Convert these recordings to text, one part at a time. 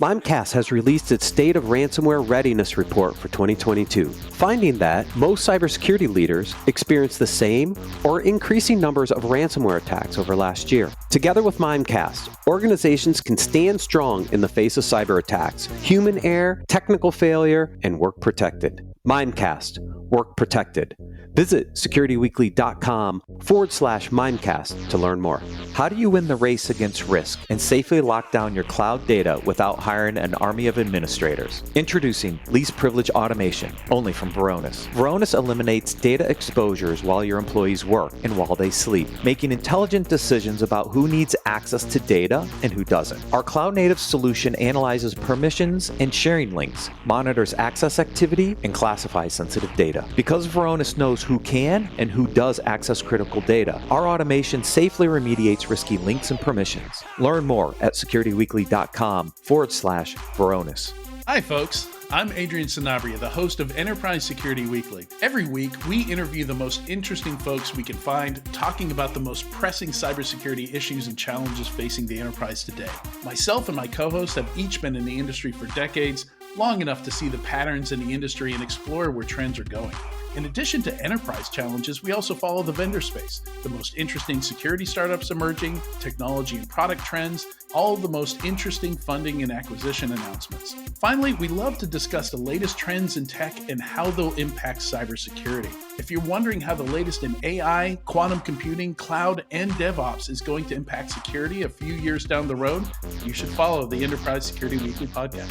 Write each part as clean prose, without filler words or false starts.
Mimecast has released its State of Ransomware Readiness report for 2022, finding that most cybersecurity leaders experience the same or increasing numbers of ransomware attacks over last year. Together with Mimecast, organizations can stand strong in the face of cyber attacks, human error, technical failure, and work protected. Mimecast, work protected. Visit securityweekly.com/Mimecast to learn more. How do you win the race against risk and safely lock down your cloud data without hiring an army of administrators? Introducing least privilege automation, only from Varonis. Varonis eliminates data exposures while your employees work and while they sleep, making intelligent decisions about who needs access to data and who doesn't. Our cloud-native solution analyzes permissions and sharing links, monitors access activity, and classifies sensitive data. Because Varonis knows who can and who does access critical data, our automation safely remediates risky links and permissions. Learn more at securityweekly.com/Varonis. Hi, folks. I'm Adrian Sanabria, the host of Enterprise Security Weekly. Every week, we interview the most interesting folks we can find, talking about the most pressing cybersecurity issues and challenges facing the enterprise today. Myself and my co-hosts have each been in the industry for decades, long enough to see the patterns in the industry and explore where trends are going. In addition to enterprise challenges, we also follow the vendor space, the most interesting security startups emerging, technology and product trends, all the most interesting funding and acquisition announcements. Finally, we love to discuss the latest trends in tech and how they'll impact cybersecurity. If you're wondering how the latest in AI, quantum computing, cloud, and DevOps is going to impact security a few years down the road, you should follow the Enterprise Security Weekly podcast.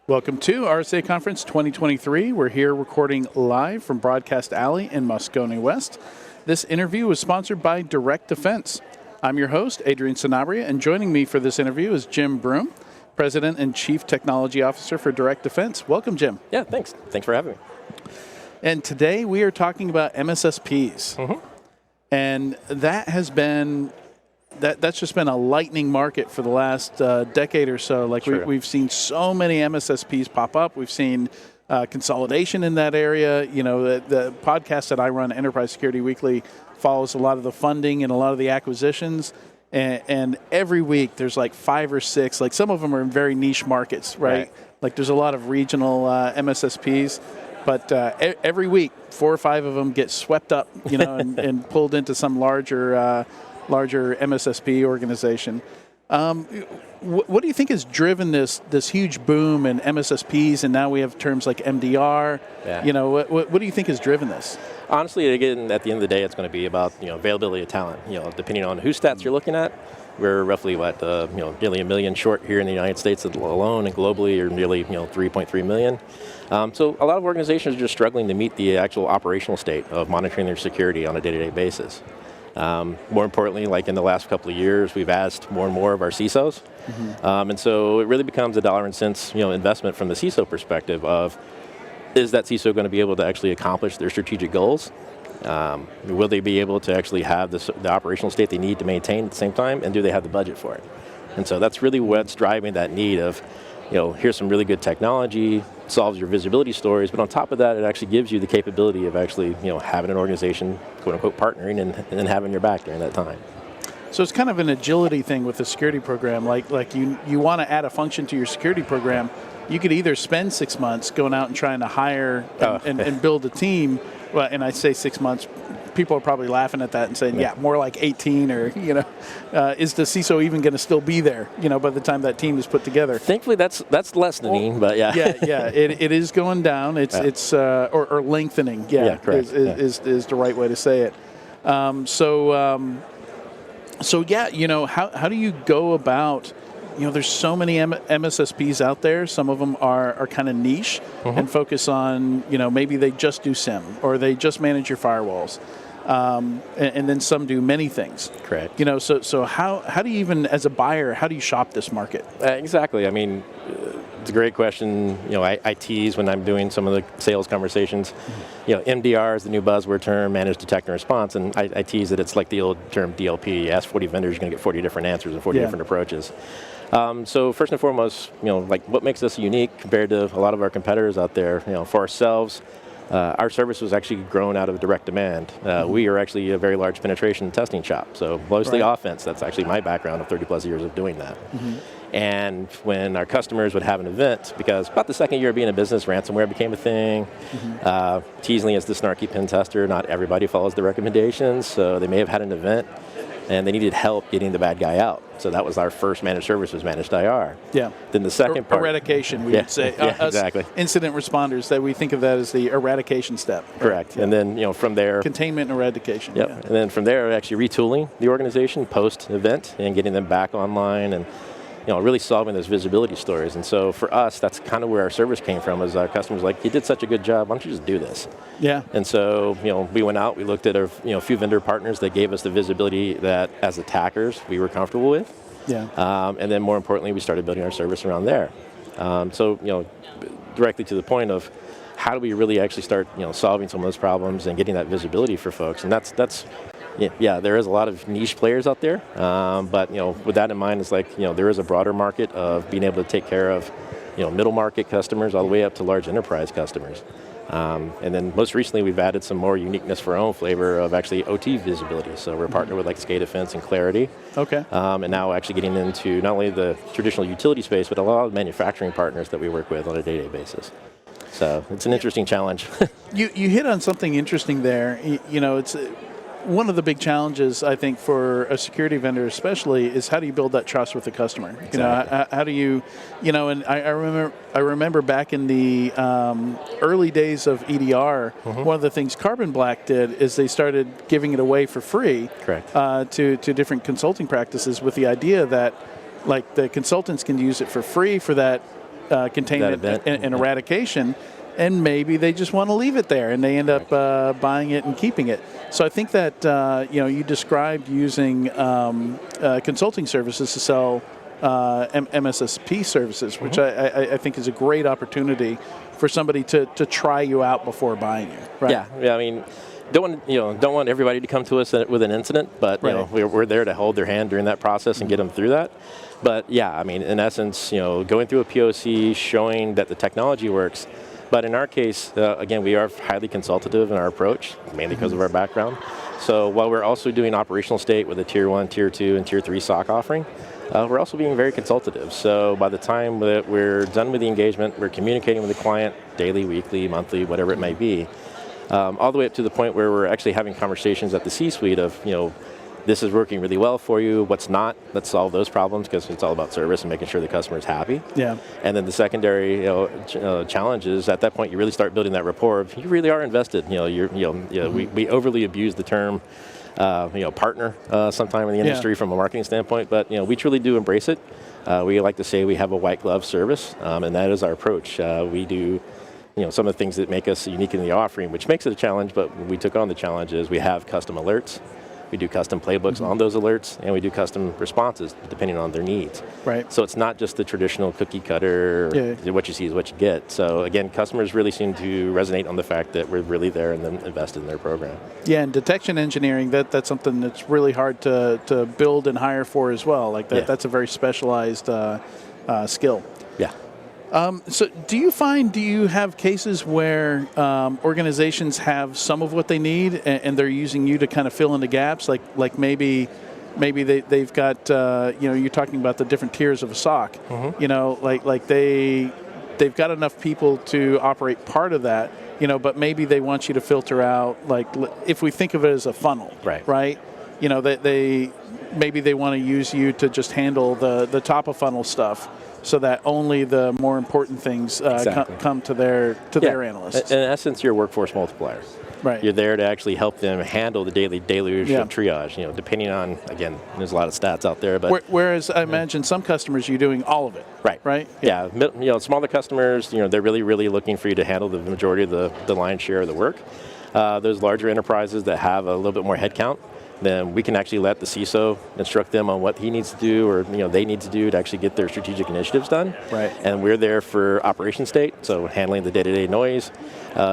Welcome to RSA Conference 2023. We're here recording live from Broadcast Alley in Moscone West. This interview was sponsored by Direct Defense. I'm your host, Adrian Sanabria, and joining me for this interview is Jim Broom, President and Chief Technology Officer for Direct Defense. Welcome, Jim. Yeah, thanks. Thanks for having me. And today we are talking about MSSPs. Mm-hmm. And that has been... That's just been a lightning market for the last decade or so. Like we've seen so many MSSPs pop up. We've seen consolidation in that area. You know, the podcast that I run, Enterprise Security Weekly, follows a lot of the funding and a lot of the acquisitions. And every week there's like 5 or 6. Like some of them are in very niche markets, right? Like there's a lot of regional MSSPs. But every week, 4 or 5 of them get swept up, you know, and pulled into some larger MSSP organization. What do you think has driven this huge boom in MSSPs, and now we have terms like MDR? Yeah. You know, what do you think has driven this? Honestly, again, at the end of the day, it's going to be about availability of talent. Depending on whose stats you're looking at, we're roughly nearly 1 million short here in the United States alone, and globally are nearly 3.3 million. So a lot of organizations are just struggling to meet the actual operational state of monitoring their security on a day-to-day basis. More importantly, like in the last couple of years, we've asked more and more of our CISOs. Mm-hmm. And so it really becomes a dollar and cents investment from the CISO perspective of, is that CISO going to be able to actually accomplish their strategic goals? Will they be able to actually have the operational state they need to maintain at the same time? And do they have the budget for it? And so that's really what's driving that need of, here's some really good technology, solves your visibility stories, but on top of that, it actually gives you the capability of actually, having an organization, quote unquote, partnering and then having your back during that time. So it's kind of an agility thing with the security program. Like you want to add a function to your security program, you could either spend 6 months going out and trying to hire and build a team. Well, and I say 6 months, people are probably laughing at that and saying, yeah, more like 18 or, is the CISO even going to still be there, by the time that team is put together? Thankfully, that's lessening, but yeah. Yeah, it is going down. It's or lengthening, correct. Is the right way to say it. So how do you go about, there's so many MSSPs out there. Some of them are kind of niche and focus on, maybe they just do SIEM or they just manage your firewalls. And then some do many things. Correct. So how do you even, as a buyer, how do you shop this market? Exactly. I mean, it's a great question. I tease when I'm doing some of the sales conversations. MDR is the new buzzword term, managed detect and response, and I tease that it's like the old term DLP. You ask 40 vendors, you're going to get 40 different answers and 40 different approaches. So first and foremost, like what makes us unique compared to a lot of our competitors out there, for ourselves, our service was actually grown out of direct demand. We are actually a very large penetration testing shop, so mostly offense. That's actually my background of 30 plus years of doing that. And when our customers would have an event, because about the second year of being in business, ransomware became a thing. Teasingly, as the snarky pen tester, not everybody follows the recommendations, so they may have had an event and they needed help getting the bad guy out. So that was our first managed service, was managed IR. Yeah. Then the second part, eradication, we would say. Exactly. Incident responders, that we think of that as the eradication step. Correct. And then from there, containment and eradication. Yep. And then from there, actually retooling the organization post event and getting them back online, and really solving those visibility stories. And so for us, that's kind of where our service came from, is our customers like, you did such a good job, why don't you just do this? Yeah. And so, we went out, we looked at our, few vendor partners that gave us the visibility that as attackers, we were comfortable with. Yeah. And then more importantly, we started building our service around there. So, directly to the point of how do we really actually start, solving some of those problems and getting that visibility for folks. And that's there is a lot of niche players out there, but with that in mind, it's like there is a broader market of being able to take care of middle market customers all the way up to large enterprise customers. And then most recently, we've added some more uniqueness for our own flavor of actually OT visibility. So we're partnered with like SCADA Defense and Clarity. Okay. And now actually getting into not only the traditional utility space, but a lot of manufacturing partners that we work with on a day-to-day basis. So it's an interesting challenge. You hit on something interesting there. It's one of the big challenges, I think, for a security vendor especially, is how do you build that trust with the customer? Exactly. How do you, and I remember back in the early days of EDR, one of the things Carbon Black did is they started giving it away for free. Correct. To different consulting practices, with the idea that like the consultants can use it for free for that containment and eradication, and maybe they just want to leave it there, and they end up buying it and keeping it. So I think that you described using consulting services to sell MSSP services, which I think is a great opportunity for somebody to try you out before buying you. Right? Yeah. I mean, don't want everybody to come to us with an incident, but we're there to hold their hand during that process and get them through that. But yeah, I mean, in essence, going through a POC, showing that the technology works. But in our case, again, we are highly consultative in our approach, mainly because of our background. So while we're also doing operational state with a Tier 1, Tier 2, and Tier 3 SOC offering, we're also being very consultative. So by the time that we're done with the engagement, we're communicating with the client daily, weekly, monthly, whatever it may be, all the way up to the point where we're actually having conversations at the C-suite of, this is working really well for you, what's not, let's solve those problems, because it's all about service and making sure the customer is happy. Yeah. And then the secondary challenge is at that point you really start building that rapport of you really are invested. We overly abuse the term partner sometime in the industry from a marketing standpoint, but we truly do embrace it. We like to say we have a white glove service, and that is our approach. We do some of the things that make us unique in the offering, which makes it a challenge, but we took on the challenge is we have custom alerts. We do custom playbooks on those alerts, and we do custom responses depending on their needs. Right. So it's not just the traditional cookie cutter, what you see is what you get. So again, customers really seem to resonate on the fact that we're really there and then invested in their program. Yeah, and detection engineering, that's something that's really hard to build and hire for as well. Like that's a very specialized skill. Yeah. So do you have cases where organizations have some of what they need and they're using you to kind of fill in the gaps? Like maybe they've got, you're talking about the different tiers of a SOC. Like they've got enough people to operate part of that, but maybe they want you to filter out, like if we think of it as a funnel, right? Maybe they want to use you to just handle the top of funnel stuff, so that only the more important things come to their analysts. In essence, you're a workforce multiplier. Right. You're there to actually help them handle the daily deluge of triage. Depending on, again, there's a lot of stats out there, but whereas I imagine some customers you're doing all of it. Right. Yeah. Smaller customers, they're really, really looking for you to handle the majority of the lion's share of the work. Those larger enterprises that have a little bit more headcount, then we can actually let the CISO instruct them on what he needs to do or they need to do to actually get their strategic initiatives done. Right. And we're there for operation state, so handling the day-to-day noise,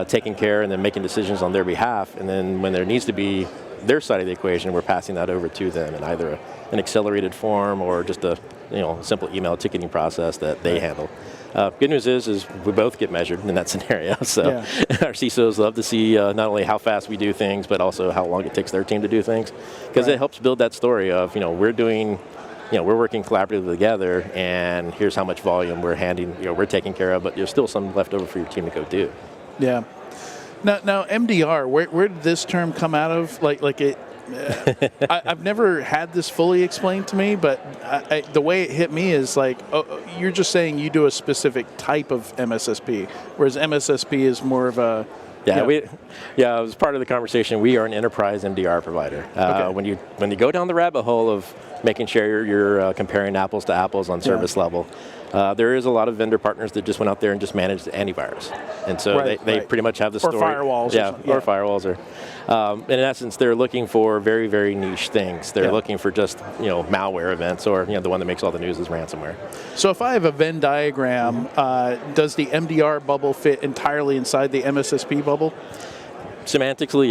taking care and then making decisions on their behalf. And then when there needs to be their side of the equation, we're passing that over to them in either an accelerated form or just a simple email ticketing process that they handle. Good news is we both get measured in that scenario. So our CISOs love to see not only how fast we do things, but also how long it takes their team to do things, because it helps build that story of we're doing, we're working collaboratively together, and here's how much volume we're handing, we're taking care of, but there's still some left over for your team to go do. Yeah. Now MDR, where did this term come out of? Like it. I've never had this fully explained to me, but the way it hit me is like, you're just saying you do a specific type of MSSP, whereas MSSP is more of a... it was part of the conversation. We are an enterprise MDR provider. When you go down the rabbit hole of making sure you're comparing apples to apples on service level, there is a lot of vendor partners that just went out there and just managed antivirus. And so they pretty much have the story. Or firewalls. Or firewalls. Or, in essence, they're looking for very, very niche things. They're looking for just, malware events, or, the one that makes all the news is ransomware. So if I have a Venn diagram, does the MDR bubble fit entirely inside the MSSP bubble? Semantically,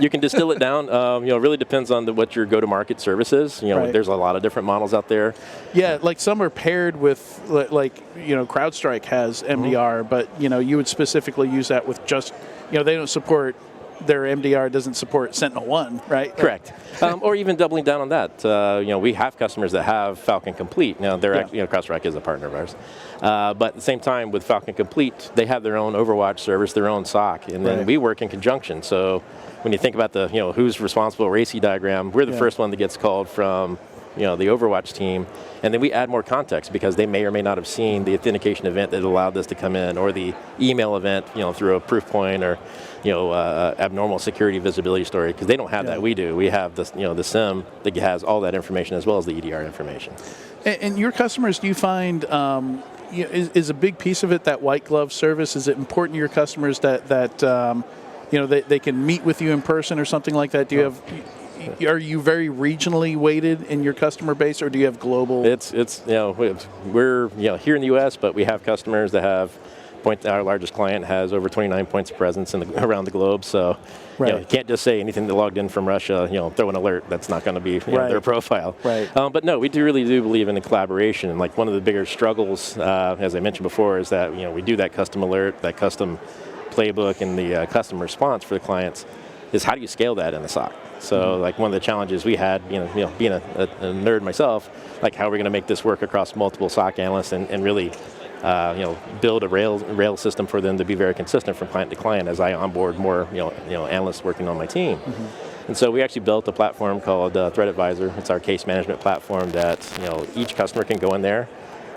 you can distill it down. It really depends on what your go-to-market service is. There's a lot of different models out there. Yeah, like some are paired with, CrowdStrike has MDR, but you would specifically use that with just, they don't support. Their MDR doesn't support SentinelOne, right? Correct. Or even doubling down on that. We have customers that have Falcon Complete. Now, CrowdStrike is a partner of ours. But at the same time, with Falcon Complete, they have their own Overwatch service, their own SOC, and then we work in conjunction. So when you think about the, who's responsible RACI diagram, we're the first one that gets called from, the Overwatch team, and then we add more context because they may or may not have seen the authentication event that allowed this to come in, or the email event, through a proof point, or abnormal security visibility story, because they don't have that. We do. We have this, the SIM that has all that information as well as the EDR information. And your customers, do you find is a big piece of it that white glove service? Is it important to your customers that they can meet with you in person or something like that? Do you have? Are you very regionally weighted in your customer base, or do you have global? We're here in the U.S., but we have customers that have our largest client has over 29 points of presence around the globe. So you can't just say anything that logged in from Russia, throw an alert. That's not going to be their profile. Right. But no, we really do believe in the collaboration. And like one of the bigger struggles, as I mentioned before, is that we do that custom alert, that custom playbook, and the custom response for the clients. Is how do you scale that in the SOC? So like one of the challenges we had, being a nerd myself, like how are we going to make this work across multiple SOC analysts and really, build a rail system for them to be very consistent from client to client as I onboard more, analysts working on my team. And so we actually built a platform called Threat Advisor. It's our case management platform that, each customer can go in there,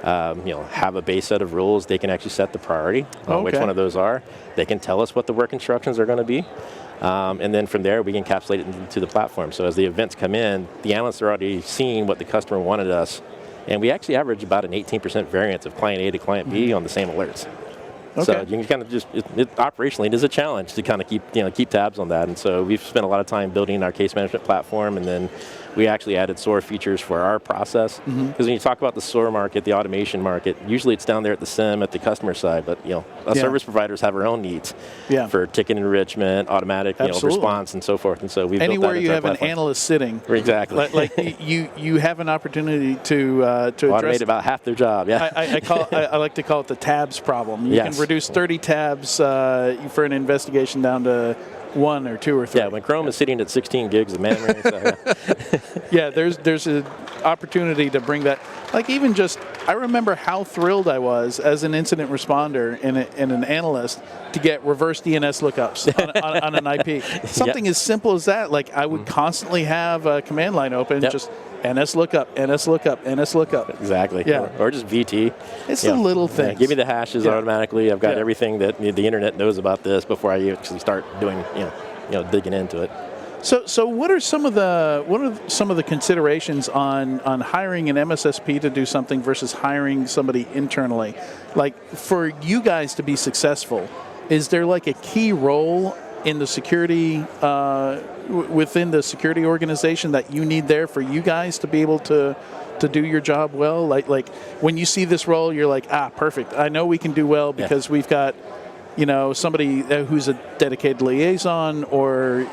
have a base set of rules. They can actually set the priority on which one of those are. They can tell us what the work instructions are going to be. And then from there, we can encapsulate it into the platform. So as the events come in, the analysts are already seeing what the customer wanted us. And we actually average about an 18% variance of client A to client B on the same alerts. So you can kind of just, operationally, it is a challenge to kind of keep tabs on that. And so we've spent a lot of time building our case management platform, and then we actually added SOAR features for our process. Because when you talk about the SOAR market, the automation market, usually it's down there at the SIM, at the customer side, but service providers have our own needs for ticket enrichment, automatic response, and so forth. And so we've anywhere built that you have platform. an analyst sitting, exactly, like you have an opportunity to automate address about half their job. I like to call it the tabs problem. You can reduce 30 tabs for an investigation down to 1 or 2 or 3. Yeah, when Chrome is sitting at 16 gigs of memory. There's an opportunity to bring that. Like even just, I remember how thrilled I was as an incident responder and an analyst to get reverse DNS lookups on an IP. Something as simple as that. Like I would constantly have a command line open, just NS lookup, NS lookup, NS lookup. Exactly. Yeah. Or just VT. It's the little things. Give me the hashes automatically. I've got everything that the internet knows about this before I actually start doing, digging into it. So what are some of the considerations on hiring an MSSP to do something versus hiring somebody internally? Like for you guys to be successful, is there like a key role in the security within the security organization that you need there for you guys to be able to do your job well? Like when you see this role, you're like, perfect. I know we can do well because we've got, somebody who's a dedicated liaison, or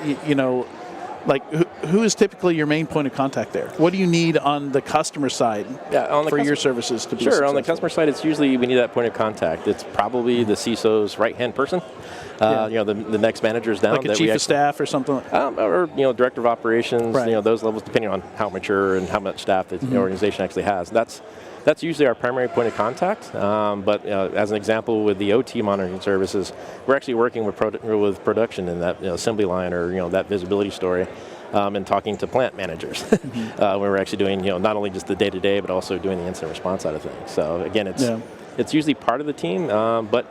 like who is typically your main point of contact there? What do you need on the customer side for your services to be successful? On the customer side, it's usually we need that point of contact. It's probably the CISO's right-hand person. The next managers down. Like a chief of staff or something? Or director of operations, right. Those levels, depending on how mature and how much staff the organization actually has. That's usually our primary point of contact. But as an example, with the OT monitoring services, we're actually working with production in that assembly line or that visibility story, and talking to plant managers. Where we're actually doing not only just the day-to-day, but also doing the incident response side of things. So again, it's usually part of the team, but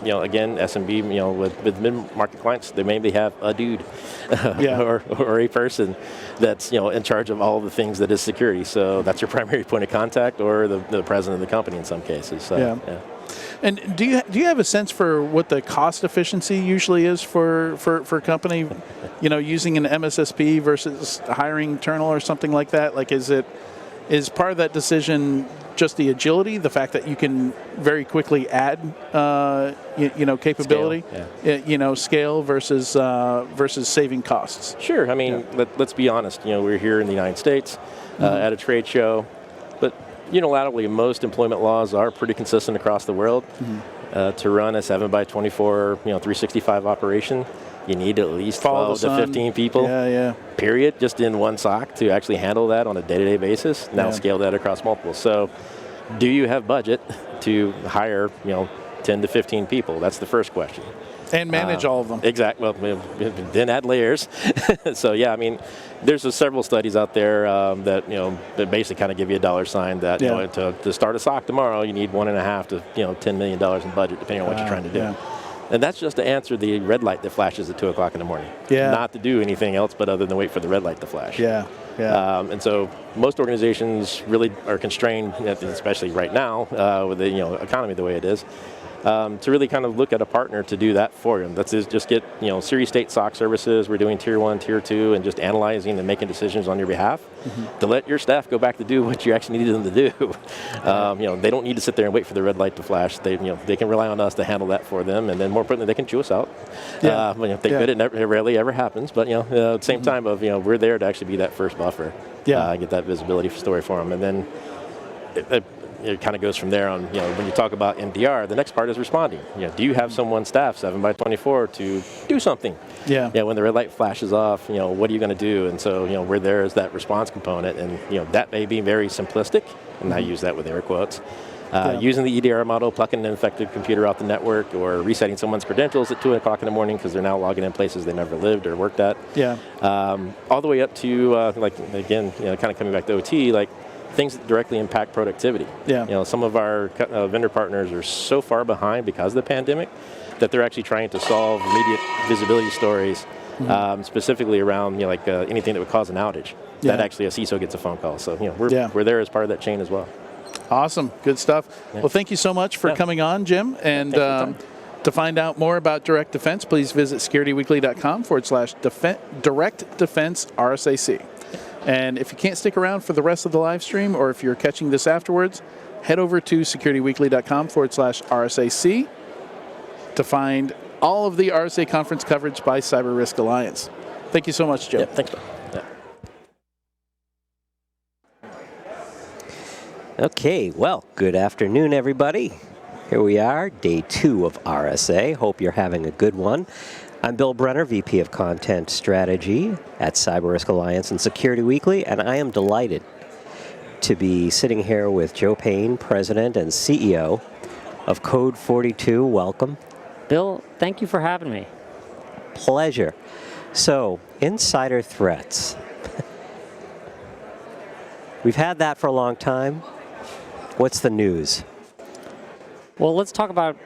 again, SMB, with mid-market clients, they maybe have a dude or a person that's, in charge of all the things that is security. So that's your primary point of contact, or the president of the company in some cases. So, yeah. And do you have a sense for what the cost efficiency usually is for a company, using an MSSP versus hiring internal or something like that? Like, is part of that decision just the agility, the fact that you can very quickly add, capability, scale versus saving costs? Sure. I mean, let's be honest. We're here in the United States at a trade show, but unilaterally, most employment laws are pretty consistent across the world. To run a 7x24, 365 operation, you need at least 12 to 15 people, period, just in one SOC to actually handle that on a day-to-day basis. Now scale that across multiple. So do you have budget to hire, 10 to 15 people? That's the first question. And manage all of them. Exactly. Well, then add layers. So yeah, I mean, there's several studies out there that basically kind of give you a dollar sign that to start a SOC tomorrow, you need $1.5 to $10 million in budget, depending on what you're trying to do. Yeah. And that's just to answer the red light that flashes at 2 o'clock in the morning. Yeah. Not to do anything else, but other than wait for the red light to flash. Yeah. Yeah. And so most organizations really are constrained, especially right now with the economy the way it is, to really kind of look at a partner to do that for them. That's just get Series State SOC services. We're doing Tier 1, Tier 2, and just analyzing and making decisions on your behalf to let your staff go back to do what you actually needed them to do. They don't need to sit there and wait for the red light to flash. They can rely on us to handle that for them, and then more importantly, they can chew us out. If they could, it rarely ever happens. But at the same time, we're there to actually be that first buffer. Get that visibility story for them, and then it kind of goes from there on. When you talk about MDR, the next part is responding. Do you have someone staffed 7x24 to do something? When the red light flashes off, what are you going to do? And so, we're there as that response component, and that may be very simplistic, and I use that with air quotes. Using the EDR model, plucking an infected computer off the network, or resetting someone's credentials at 2 o'clock in the morning because they're now logging in places they never lived or worked at. All the way up to, kind of coming back to OT, things that directly impact productivity. Some of our vendor partners are so far behind because of the pandemic that they're actually trying to solve immediate visibility stories, specifically around anything that would cause an outage. That actually a CISO gets a phone call. So we're there as part of that chain as well. Awesome, good stuff. Well, thank you so much for coming on, Jim. And to find out more about Direct Defense, please visit securityweekly.com/Direct Defense RSAC. And if you can't stick around for the rest of the live stream, or if you're catching this afterwards, head over to securityweekly.com/RSAC to find all of the RSA conference coverage by Cyber Risk Alliance. Thank you so much, Joe. Thanks. Okay, well, good afternoon, everybody. Here we are, day 2 of RSA. Hope you're having a good one. I'm Bill Brenner, VP of Content Strategy at Cyber Risk Alliance and Security Weekly, and I am delighted to be sitting here with Joe Payne, President and CEO of Code 42. Welcome. Bill, thank you for having me. Pleasure. So, insider threats. We've had that for a long time. What's the news? Well, let's talk about,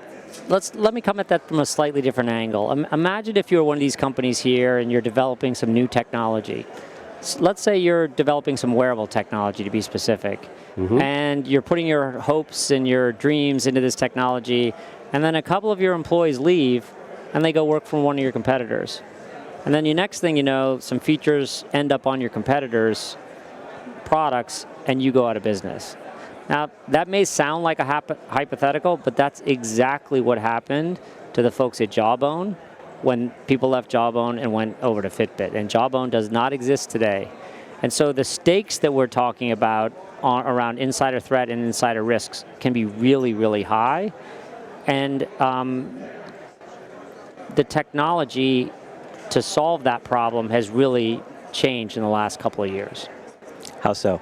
let me come at that from a slightly different angle. Imagine if you're one of these companies here and you're developing some new technology. Let's say you're developing some wearable technology, to be specific, and you're putting your hopes and your dreams into this technology, and then a couple of your employees leave, and they go work for one of your competitors. And then the next thing you know, some features end up on your competitors' products, and you go out of business. Now, that may sound like a hypothetical, but that's exactly what happened to the folks at Jawbone when people left Jawbone and went over to Fitbit. And Jawbone does not exist today. And so the stakes that we're talking about around insider threat and insider risks can be really, really high. And the technology to solve that problem has really changed in the last couple of years. How so?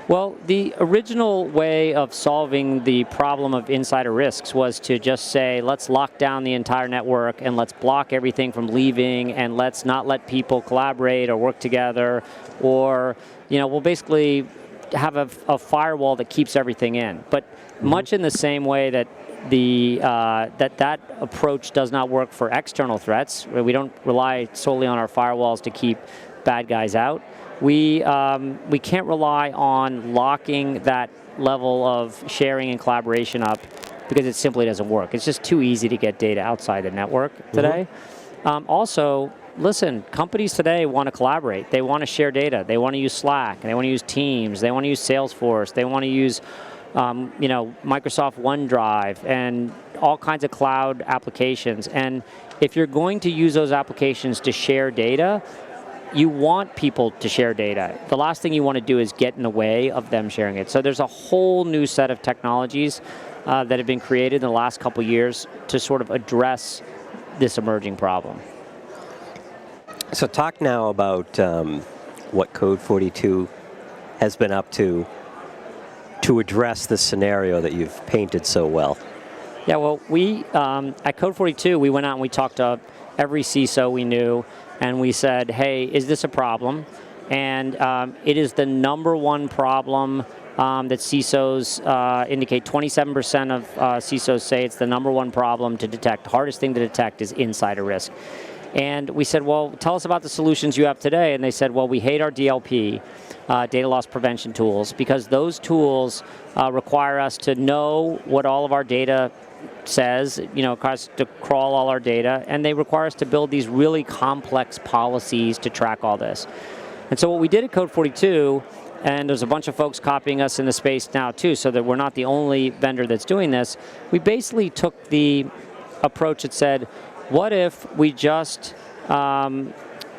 Well, the original way of solving the problem of insider risks was to just say, let's lock down the entire network and let's block everything from leaving and let's not let people collaborate or work together, or, we'll basically have a firewall that keeps everything in. But much in the same way that that approach does not work for external threats, where we don't rely solely on our firewalls to keep bad guys out. We can't rely on locking that level of sharing and collaboration up because it simply doesn't work. It's just too easy to get data outside the network today. Also, listen, companies today want to collaborate. They want to share data. They want to use Slack. They want to use Teams. They want to use Salesforce. They want to use Microsoft OneDrive and all kinds of cloud applications. And if you're going to use those applications to share data, you want people to share data. The last thing you want to do is get in the way of them sharing it. So there's a whole new set of technologies that have been created in the last couple of years to sort of address this emerging problem. So talk now about what Code 42 has been up to address the scenario that you've painted so well. Yeah, well, we, at Code 42, we went out and we talked to every CISO we knew, and we said, hey, is this a problem? And it is the number one problem that CISOs indicate. 27% of CISOs say it's the number one problem to detect. The hardest thing to detect is insider risk. And we said, well, tell us about the solutions you have today. And they said, well, we hate our DLP, data loss prevention tools, because those tools require us to know what all of our data says, requires us to crawl all our data, and they require us to build these really complex policies to track all this. And so what we did at Code 42, and there's a bunch of folks copying us in the space now too, so that we're not the only vendor that's doing this, we basically took the approach that said, what if we just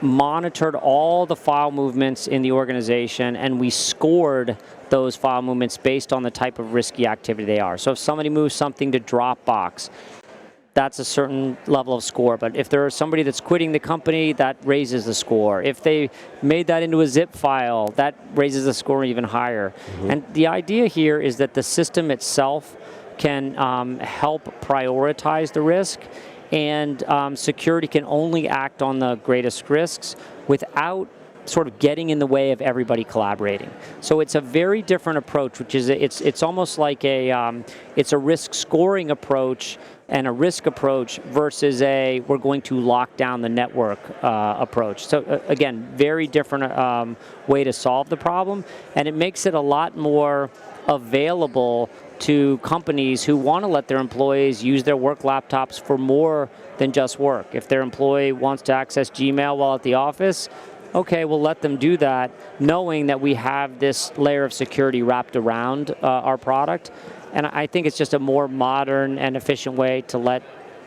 monitored all the file movements in the organization and we scored those file movements based on the type of risky activity they are. So if somebody moves something to Dropbox, that's a certain level of score. But if there's somebody that's quitting the company, that raises the score. If they made that into a zip file, that raises the score even higher. And the idea here is that the system itself can help prioritize the risk, and security can only act on the greatest risks without sort of getting in the way of everybody collaborating. So it's a very different approach, which is it's almost like it's a risk scoring approach and a risk approach versus we're going to lock down the network approach. So again, very different way to solve the problem, and it makes it a lot more available to companies who want to let their employees use their work laptops for more than just work. If their employee wants to access Gmail while at the office, okay, we'll let them do that, knowing that we have this layer of security wrapped around our product. And I think it's just a more modern and efficient way to let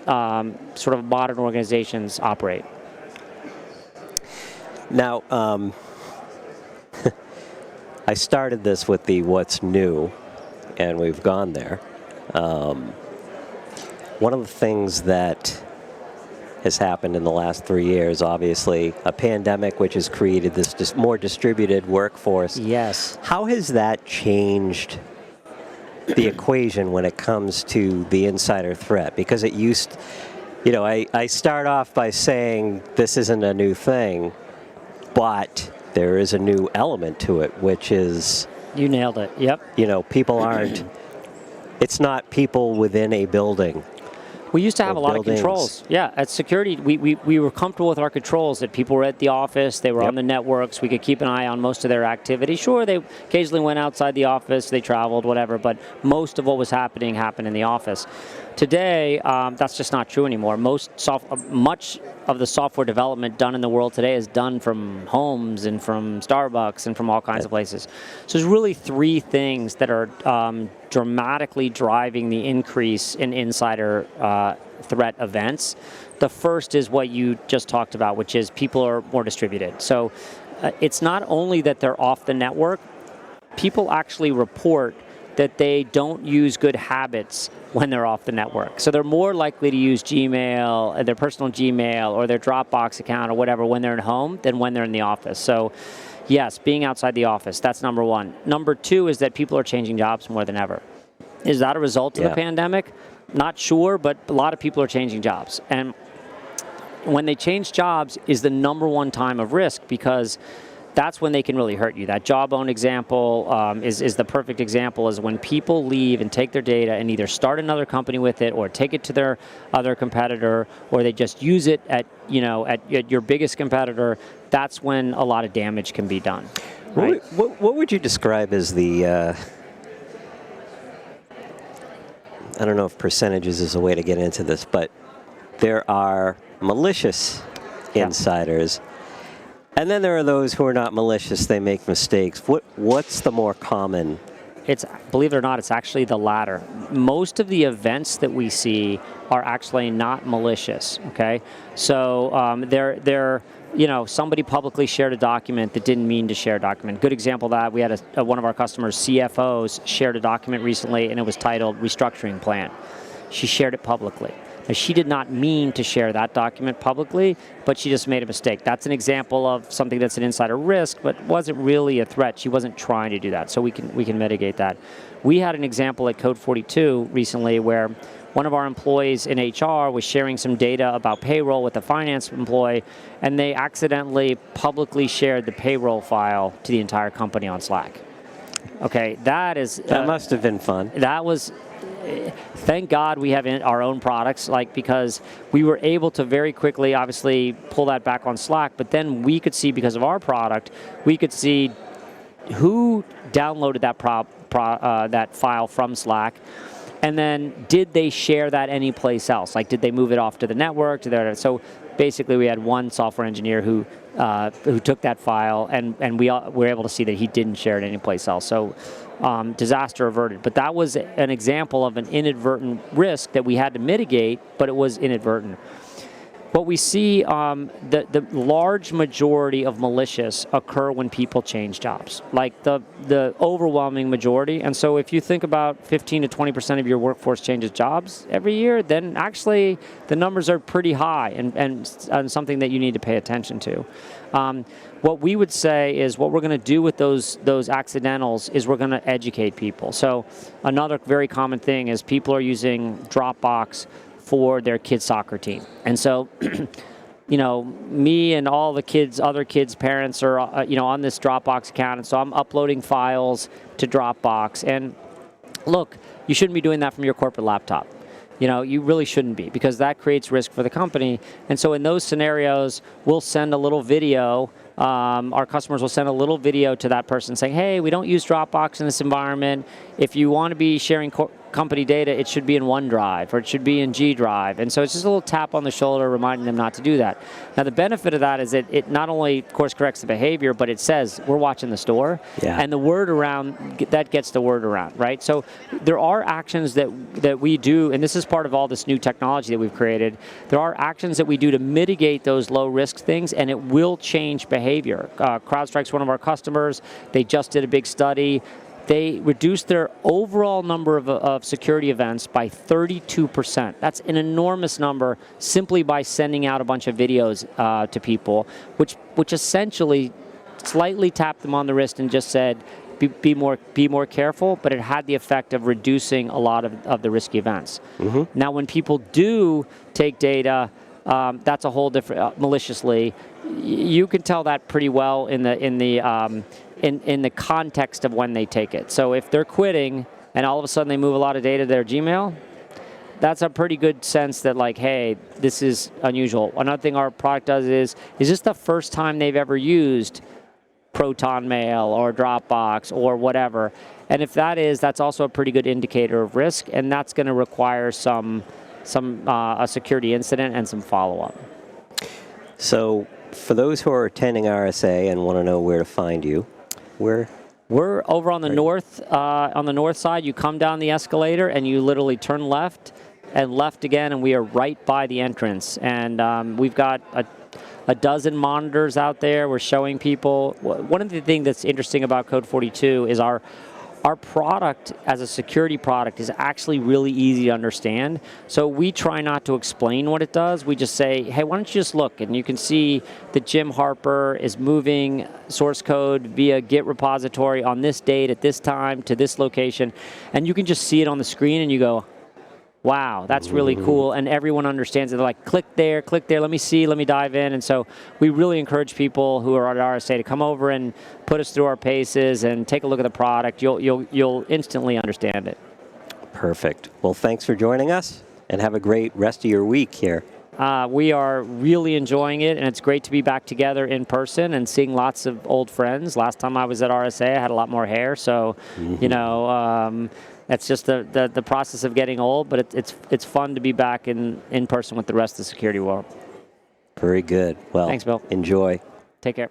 sort of modern organizations operate. Now, I started this with the what's new, and we've gone there. One of the things that has happened in the last 3 years, obviously, a pandemic which has created this more distributed workforce. Yes. How has that changed the equation when it comes to the insider threat? Because it used, I start off by saying this isn't a new thing, but there is a new element to it, which is... You nailed it, yep. People aren't, it's not people within a building. We used to have a lot of controls. Yeah, at security, we were comfortable with our controls, that people were at the office, they were on the networks, we could keep an eye on most of their activity. Sure, they occasionally went outside the office, they traveled, whatever, but most of what was happened in the office. Today, that's just not true anymore. Much of the software development done in the world today is done from homes and from Starbucks and from all kinds of places. So there's really three things that are dramatically driving the increase in insider threat events. The first is what you just talked about, which is people are more distributed. So it's not only that they're off the network, people actually report that they don't use good habits when they're off the network. So they're more likely to use Gmail, their personal Gmail, or their Dropbox account or whatever when they're at home than when they're in the office. So yes, being outside the office, that's number one. Number two is that people are changing jobs more than ever. Is that a result of the pandemic? Not sure, but a lot of people are changing jobs. And when they change jobs is the number one time of risk, because that's when they can really hurt you. That Jawbone example is the perfect example, is when people leave and take their data and either start another company with it or take it to their other competitor, or they just use it at your biggest competitor. That's when a lot of damage can be done. Right? What would you describe as the, I don't know if percentages is a way to get into this, but there are malicious insiders. And then there are those who are not malicious, they make mistakes. What's the more common? It's, believe it or not, it's actually the latter. Most of the events that we see are actually not malicious, okay? So somebody publicly shared a document that didn't mean to share a document. Good example of that, we had one of our customers, CFOs, shared a document recently, and it was titled Restructuring Plan. She shared it publicly. Now, she did not mean to share that document publicly, but she just made a mistake. That's an example of something that's an insider risk, but wasn't really a threat. She wasn't trying to do that, so we can mitigate that. We had an example at Code 42 recently where one of our employees in HR was sharing some data about payroll with a finance employee, and they accidentally publicly shared the payroll file to the entire company on Slack. Okay, that must have been fun. That was. Thank God we have our own products, because we were able to very quickly, obviously, pull that back on Slack, but then we could see, because of our product, we could see who downloaded that file from Slack, and then did they share that any place else? Like, did they move it off to the network? So basically, we had one software engineer who took that file, and we were able to see that he didn't share it anyplace else. So disaster averted. But that was an example of an inadvertent risk that we had to mitigate, but it was inadvertent. What we see, the large majority of malicious occur when people change jobs, like the overwhelming majority. And so if you think about 15 to 20% of your workforce changes jobs every year, then actually the numbers are pretty high and something that you need to pay attention to. What we would say is what we're going to do with those accidentals is we're going to educate people. So another very common thing is people are using Dropbox for their kids' soccer team. And so, me and all the other kids' parents are, on this Dropbox account. And so I'm uploading files to Dropbox. And look, you shouldn't be doing that from your corporate laptop. You really shouldn't be, because that creates risk for the company. And so in those scenarios, we'll send a little video. Our customers will send a little video to that person saying, hey, we don't use Dropbox in this environment. If you want to be sharing company data, it should be in OneDrive or it should be in G Drive. And so it's just a little tap on the shoulder reminding them not to do that. Now, the benefit of that is that it not only course corrects the behavior, but it says we're watching the store. Yeah. And the word around, that gets the word around, right? So there are actions that we do, and this is part of all this new technology that we've created. There are actions that we do to mitigate those low risk things, and it will change behavior. CrowdStrike's one of our customers. They just did a big study. They reduced their overall number of security events by 32%. That's an enormous number, simply by sending out a bunch of videos to people, which essentially slightly tapped them on the wrist and just said, be more careful, but it had the effect of reducing a lot of the risky events. Mm-hmm. Now, when people do take data, that's a whole different, maliciously, you can tell that pretty well in the context of when they take it. So if they're quitting and all of a sudden they move a lot of data to their Gmail, that's a pretty good sense that, like, hey, this is unusual. Another thing our product does is this the first time they've ever used Proton Mail or Dropbox or whatever. And if that is, that's also a pretty good indicator of risk, and that's going to require a security incident and some follow-up. So for those who are attending RSA and want to know where to find you, we're over on the north side. You come down the escalator and you literally turn left and left again, and we are right by the entrance. And we've got a dozen monitors out there. We're showing people. One of the things that's interesting about Code 42 is our product as a security product is actually really easy to understand. So we try not to explain what it does. We just say, hey, why don't you just look? And you can see that Jim Harper is moving source code via Git repository on this date at this time to this location. And you can just see it on the screen and you go, wow, that's really cool. And everyone understands it. They're like, click there, let me see, let me dive in. And so we really encourage people who are at RSA to come over and put us through our paces and take a look at the product. You'll instantly understand it. Perfect. Well, thanks for joining us, and have a great rest of your week here. We are really enjoying it, and it's great to be back together in person and seeing lots of old friends. Last time I was at RSA, I had a lot more hair, so, that's just the process of getting old, but it's fun to be back in person with the rest of the security world. Very good. Well, thanks, Bill. Enjoy. Take care.